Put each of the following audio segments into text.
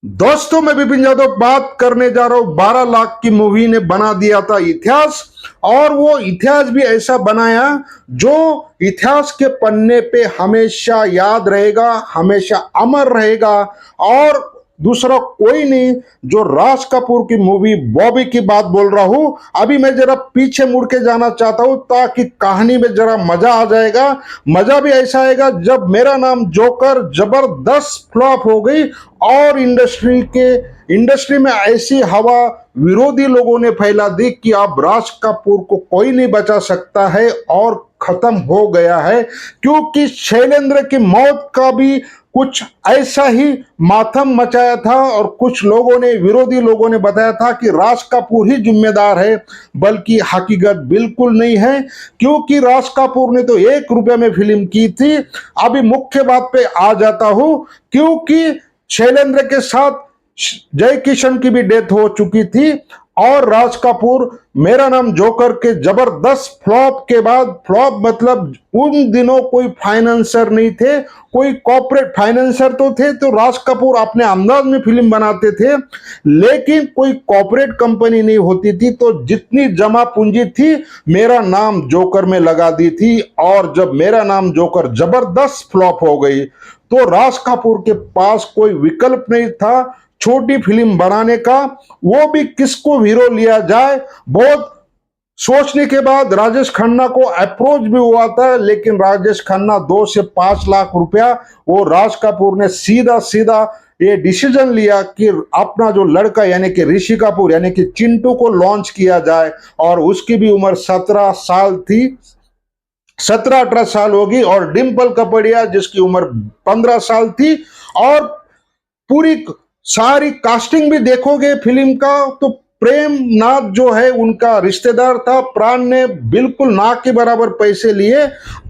दोस्तों, मैं विपिन यादव बात करने जा रहा हूं। 12 लाख की मूवी ने बना दिया था इतिहास, और वो इतिहास भी ऐसा बनाया जो इतिहास के पन्ने पे हमेशा याद रहेगा, हमेशा अमर रहेगा। और दूसरा कोई नहीं, जो राज कपूर की मूवी बॉबी की बात बोल रहा हूं। अभी मैं जरा पीछे मुड़ के जाना चाहता हूं ताकि कहानी में जरा मजा आ जाएगा। मजा भी ऐसा आएगा जब मेरा नाम जोकर जबरदस्त फ्लॉप हो गई और इंडस्ट्री में ऐसी हवा विरोधी लोगों ने फैला दी कि अब राज कपूर को कोई नहीं बचा सकता है और खत्म हो गया है। क्योंकि शैलेंद्र की मौत का भी कुछ ऐसा ही मातम मचाया था और कुछ लोगों ने, विरोधी लोगों ने बताया था कि राज कपूर ही जिम्मेदार है, बल्कि हकीकत बिल्कुल नहीं है। क्योंकि राज कपूर ने तो 1 रुपए में फिल्म की थी। अभी मुख्य बात पे आ जाता हूं। क्योंकि शैलेंद्र के साथ जय किशन की भी डेथ हो चुकी थी और राज कपूर मेरा नाम जोकर के जबरदस्त फ्लॉप के बाद, फ्लॉप मतलब उन दिनों कोई फाइनेंसर नहीं थे, कोई कॉर्पोरेट फाइनेंसर तो थे, तो राज कपूर अपने अंदाज में फिल्म बनाते थे, लेकिन कोई कॉर्पोरेट कंपनी नहीं होती थी, तो जितनी जमा पूंजी थी मेरा नाम जोकर में लगा दी थी। और जब मेरा नाम जोकर जबरदस्त फ्लॉप हो गई तो राज कपूर के पास कोई विकल्प नहीं था छोटी फिल्म बनाने का, वो भी किसको हीरो लिया जाए। बहुत सोचने के बाद राजेश खन्ना को अप्रोच भी हुआ था, लेकिन राजेश खन्ना 2 से 5 लाख रुपया, वो राज कपूर ने सीधा सीधा ये डिसीजन लिया कि अपना जो लड़का यानी कि ऋषि कपूर यानी कि चिंटू को लॉन्च किया जाए। और उसकी भी उम्र 17 साल थी, 17-18 साल होगी। और डिम्पल कपड़िया जिसकी उम्र 15 साल थी। और पूरी सारी कास्टिंग भी देखोगे फिल्म का तो प्रेम नाथ जो है उनका रिश्तेदार था। प्राण ने बिल्कुल ना के बराबर पैसे लिए।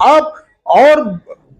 अब और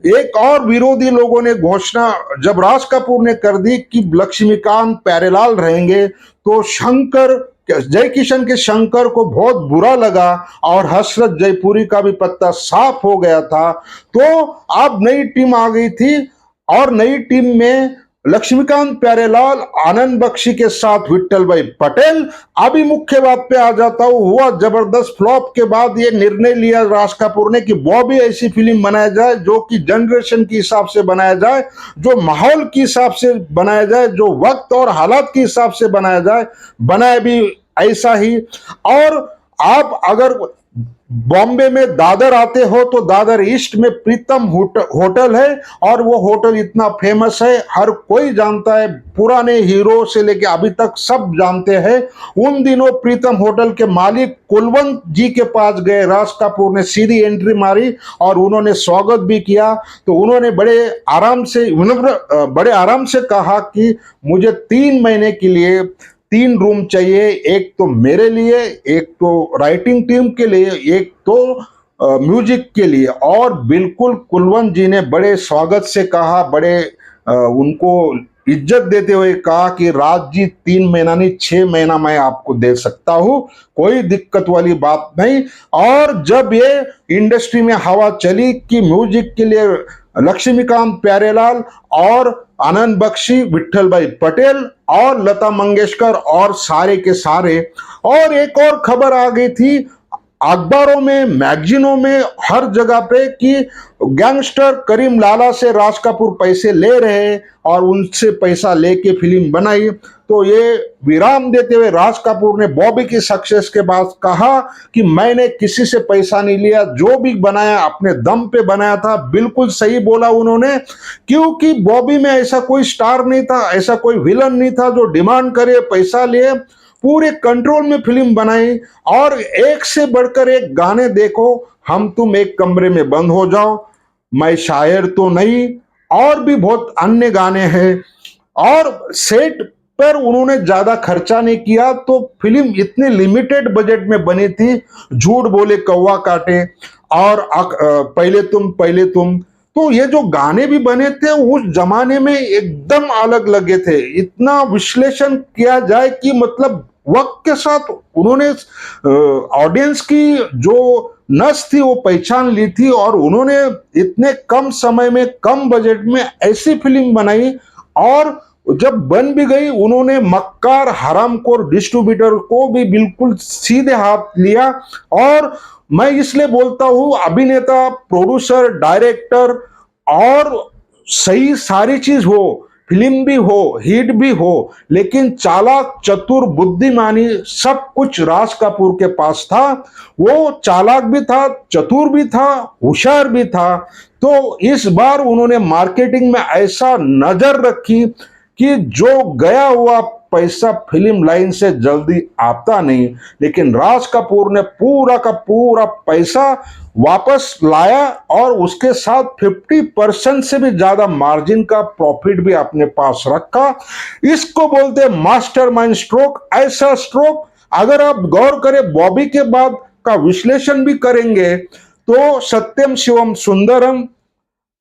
एक और विरोधी लोगों ने घोषणा जब राज कपूर ने कर दी कि लक्ष्मीकांत प्यारेलाल रहेंगे, तो शंकर, जय किशन के शंकर को बहुत बुरा लगा और हसरत जयपुरी का भी पत्ता साफ हो गया था। तो अब नई टीम आ गई थी और नई टीम में लक्ष्मीकांत प्यारेलाल, आनंद बख्शी के साथ विट्ठल भाई पटेल। अभी मुख्य बात पे आ जाता हूं। हुआ जबरदस्त फ्लॉप के बाद ये निर्णय लिया राज कपूर ने कि बॉबी ऐसी फिल्म बनाया जाए जो कि जनरेशन के हिसाब से बनाया जाए, जो माहौल के हिसाब से बनाया जाए, जो वक्त और हालात के हिसाब से बनाया जाए। बनाए भी ऐसा ही। और आप अगर बॉम्बे में दादर आते हो तो दादर ईस्ट में प्रीतम होटल है, और वो होटल इतना फेमस है, हर कोई जानता है, पुराने हीरो से लेके अभी तक सब जानते हैं। उन दिनों प्रीतम होटल के मालिक कुलवंत जी के पास गए, राज कपूर ने सीधी एंट्री मारी और उन्होंने स्वागत भी किया। तो उन्होंने बड़े आराम से कहा कि मुझे 3 महीने के लिए 3 रूम चाहिए, एक तो मेरे लिए, एक तो राइटिंग टीम के लिए, एक तो म्यूजिक के लिए। और बिल्कुल कुलवंत जी ने बड़े स्वागत से कहा, बड़े उनको इज्जत देते हुए कहा कि राज जी 3 महीना नहीं 6 महीना मैं आपको दे सकता हूं, कोई दिक्कत वाली बात नहीं। और जब ये इंडस्ट्री में हवा चली कि म्यूजिक के लिए लक्ष्मीकांत प्यारेलाल और आनंद बख्शी, विट्ठल भाई पटेल और लता मंगेशकर और सारे के सारे। और एक और खबर आ गई थी अखबारों में, मैगजीनों में, हर जगह पे कि गैंगस्टर करीम लाला से राज कपूर पैसे ले रहे और उनसे पैसा लेके फिल्म बनाई। तो ये विराम देते हुए राज कपूर ने बॉबी की सक्सेस के बाद कहा कि मैंने किसी से पैसा नहीं लिया, जो भी बनाया अपने दम पे बनाया था। बिल्कुल सही बोला उन्होंने, क्योंकि बॉबी में ऐसा कोई स्टार नहीं था, ऐसा कोई विलन नहीं था जो डिमांड करे पैसा लिए। पूरे कंट्रोल में फिल्म बनाई और एक से बढ़कर एक गाने देखो, हम तुम एक कमरे में बंद हो जाओ, मैं शायर तो नहीं, और भी बहुत अन्य गाने हैं। और सेट पर उन्होंने ज्यादा खर्चा नहीं किया, तो फिल्म इतनी लिमिटेड बजट में बनी थी। झूठ बोले कौवा काटे और पहले तुम, तो ये जो गाने भी बने थे उस जमाने में एकदम अलग लगे थे। इतना विश्लेषण किया जाए कि मतलब वक्त के साथ उन्होंने ऑडियंस की जो नस थी वो पहचान ली थी, और उन्होंने इतने कम समय में, कम बजट में ऐसी फिल्म बनाई। और जब बन भी गई, उन्होंने मक्कार हरामखोर डिस्ट्रीब्यूटर को भी बिल्कुल सीधे हाथ लिया। और मैं इसलिए बोलता हूं, अभिनेता, प्रोड्यूसर, डायरेक्टर और सही सारी चीज हो, फिल्म भी हो, हिट भी हो, लेकिन चालाक, चतुर, बुद्धिमानी सब कुछ राज कपूर के पास था। वो चालाक भी था, चतुर भी था, होशियार भी था। तो इस बार उन्होंने मार्केटिंग में ऐसा नजर रखी कि जो गया हुआ पैसा फिल्म लाइन से जल्दी आता नहीं, लेकिन राज कपूर ने पूरा का पूरा पैसा वापस लाया और उसके साथ 50% से भी ज्यादा मार्जिन का प्रॉफिट भी अपने पास रखा। इसको बोलते हैं मास्टरमाइंड स्ट्रोक। ऐसा स्ट्रोक अगर आप गौर करें, बॉबी के बाद का विश्लेषण भी करेंगे तो सत्यम शिवम सुंदरम,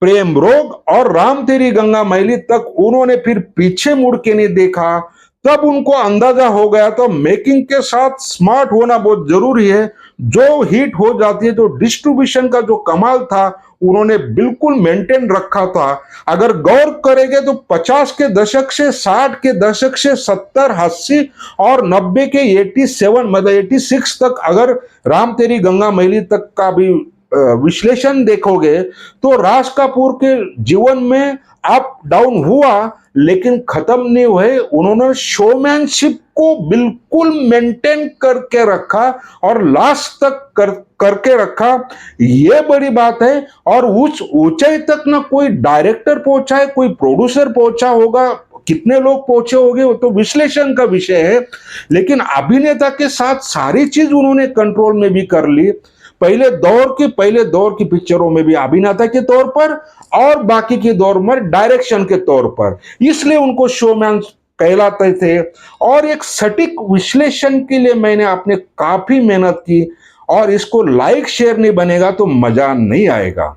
प्रेम रोग और राम तेरी गंगा मैली तक उन्होंने फिर पीछे मुड़ के नहीं देखा। तब उनको अंदाजा हो गया। तो मेकिंग के साथ स्मार्ट होना बहुत जरूरी है। जो हिट हो जाती है, जो डिस्ट्रीब्यूशन का जो कमाल था, उन्होंने बिल्कुल मेंटेन रखा था। अगर गौर करेंगे तो 50 के दशक से 60 के दशक से 70, 80 और 90 के 87 मतलब 86 तक अगर राम तेरी गंगा मैली तक का भी विश्लेषण देखोगे तो राज कपूर के जीवन में अप डाउन हुआ, लेकिन खत्म नहीं हुए। उन्होंने शोमैनशिप को बिल्कुल मेंटेन करके रखा और लास्ट तक करके रखा। यह बड़ी बात है। और उस ऊंचाई तक ना कोई डायरेक्टर पहुंचा है, कोई प्रोड्यूसर पहुंचा होगा, कितने लोग पहुंचे होंगे वो तो विश्लेषण का विषय है। लेकिन अभिनेता के साथ सारी चीज उन्होंने कंट्रोल में भी कर ली। पहले दौर की पिक्चरों में भी अभिनेता के तौर पर और बाकी के दौर में डायरेक्शन के तौर पर, इसलिए उनको शोमैन कहलाते थे। और एक सटीक विश्लेषण के लिए मैंने अपने काफी मेहनत की, और इसको लाइक शेयर नहीं बनेगा तो मजा नहीं आएगा।